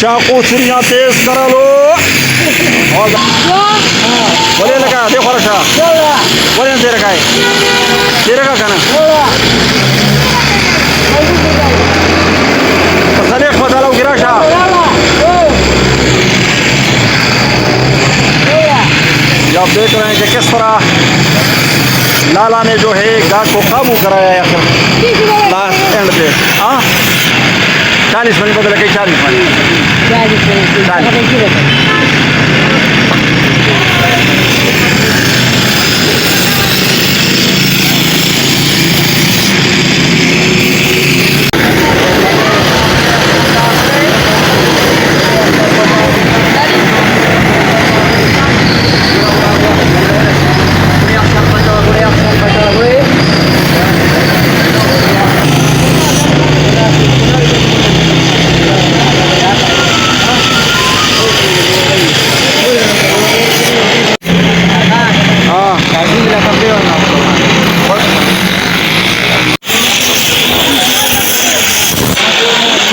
चाकू छुरियाँ तेज करा लो और बोले लगा देखो रखा बोले दे रखा है दे रखा खाना चले बताओ गिरा शाह आप देख रहे हैं कि किस तरह लाला ने जो है गाय को काबू कराया है आखिर लास्ट एंड पे। हाँ 40 मिनट बदल के 40 मिनट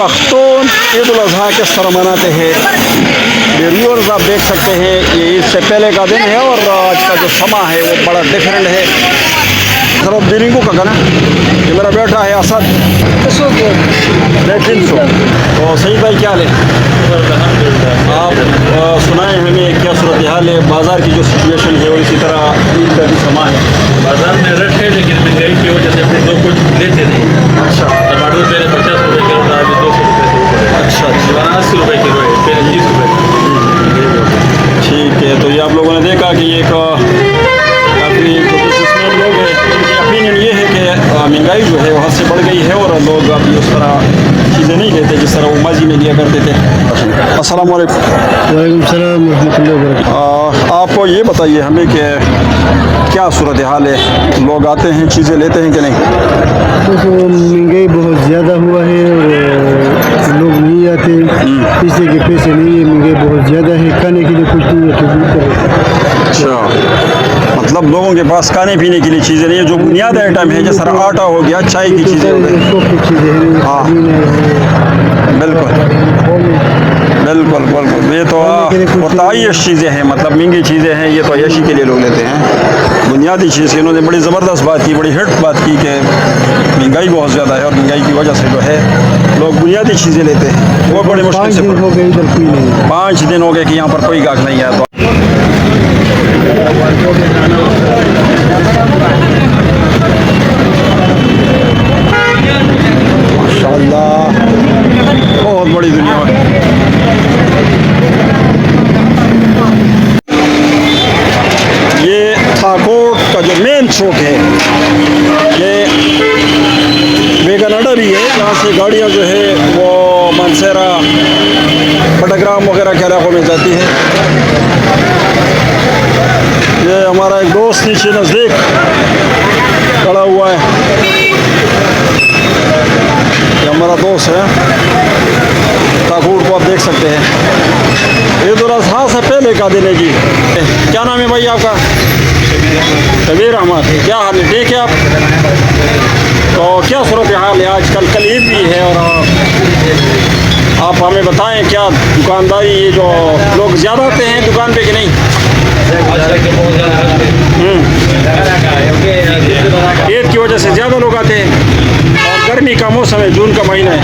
पख्तून ईद उल अज़हा किस तरह मनाते हैं व्यूअर्स आप देख सकते हैं ये ईद से पहले का दिन है और आज का जो समा है वो बड़ा डिफरेंट है। सर अब दिनिंगू का गाना ये मेरा बेटा है असद 300 तो सही भाई क्या ले आप सुनाएं हमें क्या सूरत हाल है बाज़ार की जो सिचुएशन है और इसी तरह ईद का भी समा है। बाज़ार में रश है लेकिन महंगाई की वजह से अपने लोग कुछ लेते नहीं। अच्छा टमाटर पहले 50 रुपये किलो था अभी 200 रुपये से ऊपर है। अच्छा 80 रुपये किलो है पहले 30 रुपये। ठीक है तो ये आप लोगों ने देखा कि एक काफ़ी जो बिजनेसमैन लोग हैं उनकी ओपिनियन ये है कि महंगाई जो है वहाँ से बढ़ गई है और लोग अभी उस तरह चीज़ें नहीं लेते जिस तरह वो माजी में लिया करते थे। अस्सलाम वालेकुम। वालेकुम सलाम रहमतुल्लाहि व बरकातहू। आप ये बताइए हमें कि क्या सूरत हाल है लोग आते हैं चीज़ें लेते हैं कि नहीं? तो महंगाई बहुत ज़्यादा हुआ है और लोग नहीं आते पैसे के पैसे नहीं है महंगाई बहुत ज़्यादा है खाने के लिए कुछ नहीं है। अच्छा मतलब लोगों के पास खाने पीने के लिए चीज़ें नहीं है जो बुनियादी आइटम है जैसा आटा हो गया चाय की चीज़ें हो गई। हाँ बिल्कुल बिल्कुल बिल्कुल ये तो होता ही चीज़ें हैं मतलब महंगी चीज़ें हैं ये तो यशी के लिए लोग लेते हैं। बुनियादी चीज़ इन्होंने बड़ी ज़बरदस्त बात की बड़ी हिट बात की कि महंगाई बहुत ज़्यादा है और महंगाई की वजह से जो है लोग बुनियादी चीज़ें लेते हैं वो बड़ी मुश्किल से 5 दिन हो गए कि यहाँ पर कोई गाहक नहीं है। तो माशाअल्लाह बहुत बड़ी दुनिया है। ये थाकोट का जो मेन चौक है ये वेगन अड्डा भी है जहाँ से गाड़ियाँ जो है वो मानसेरा बटाग्राम वगैरह के इलाकों में जाती है। ये हमारा एक दोस्त नीचे नज़दीक खड़ा हुआ है ये हमारा दोस्त है ताकूट को आप देख सकते हैं। ईद उल अज़हा से पहले का दिन है जी। क्या नाम है भाई आपका? शबीर अहमद। क्या हाल है ठीक है आप? तो क्या सूरत हाल है आजकल कल ईद भी है और आप हमें बताएं क्या दुकानदारी ये जो लोग ज़्यादा आते हैं दुकान पे कि नहीं? ईद की वजह से ज़्यादा लोग आते हैं और गर्मी का मौसम है जून का महीना है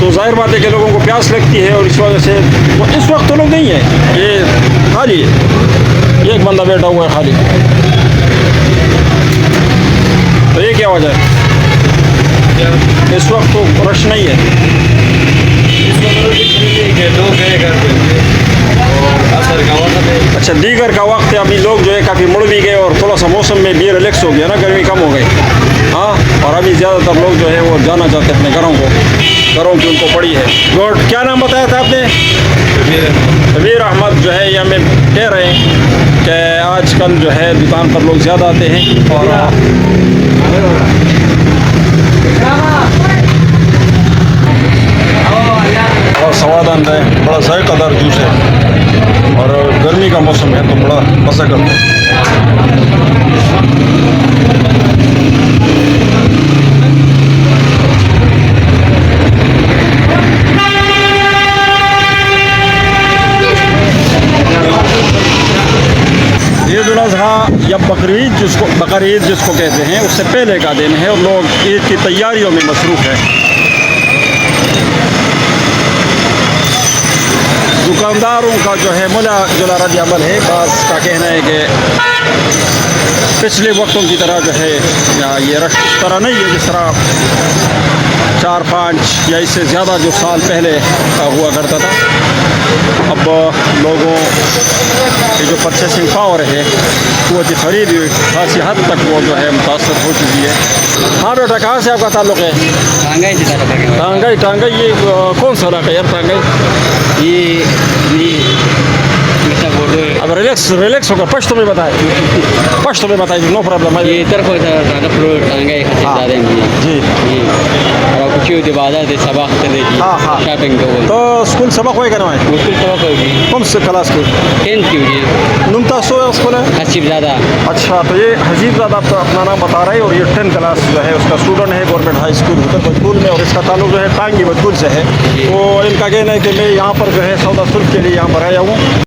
तो जाहिर बात है कि लोगों को प्यास लगती है और इस वजह से इस वक्त तो लोग नहीं है ये खाली है एक बंदा बैठा हुआ है खाली। तो ये क्या वजह है इस वक्त तो रश नहीं है? अच्छा दीगर का वक्त है अभी लोग जो है काफ़ी मुड़ भी गए और थोड़ा सा मौसम में भी रिलैक्स हो गया ना गर्मी कम हो गई। हाँ और अभी ज़्यादातर लोग जो है वो जाना चाहते हैं अपने घरों की उनको पड़ी है। गुड क्या नाम बताया था आपने? शबीर अहमद जो है ये हमें कह रहे हैं कि आजकल जो है दुकान पर लोग ज़्यादा आते हैं और स्वादान है बड़ा जायकादार जूस है और गर्मी का मौसम है तो बड़ा मज़ा करते हैं। बकरीद जिसको कहते हैं, उससे पहले का दिन है और लोग ईद की तैयारियों में मसरूफ़ है। दुकानदारों का जो है मुला जुला रद्द अमल है। बास का कहना है कि पिछले वक्तों की तरह जो है या ये रश इस तरह नहीं है जिस तरह 4-5 या इससे ज़्यादा जो साल पहले हुआ करता था। अब लोगों की जो परचेसिंग पावर है, क़ुव्वत ख़रीद खासी हद तक वो जो है मुतासर हो चुकी है। हाँ बेटा, कहाँ से आपका ताल्लुक़ है? टांगाई। टांगाई ये कौन सा इलाका है यार? टांगाई अब रिलैक्स होकर पश्तो में बताए नो प्रॉब्लम है। ये तरफ टांगाई जी और कुछ होते बाजार दे सबक दे जी हाँ, हाँ। शॉपिंग तो स्कूल सबक होएगा ना? मुश्किल सबक होगी कौन से क्लास की? 10 की जी नुमता सो स्कूल है। हसीब ज़्यादा। अच्छा, तो ये हजीबजादा आपका अपना नाम बता रहे हैं और ये 10 क्लास जो है उसका स्टूडेंट है गवर्नमेंट हाई स्कूल बदकुल में, और इसका ताल्लुक जो है टांगी बदकुल से है। तो इनका कहना है कि मैं यहाँ पर जो है सौदा सुल्फ के लिए यहाँ पर आया हूँ।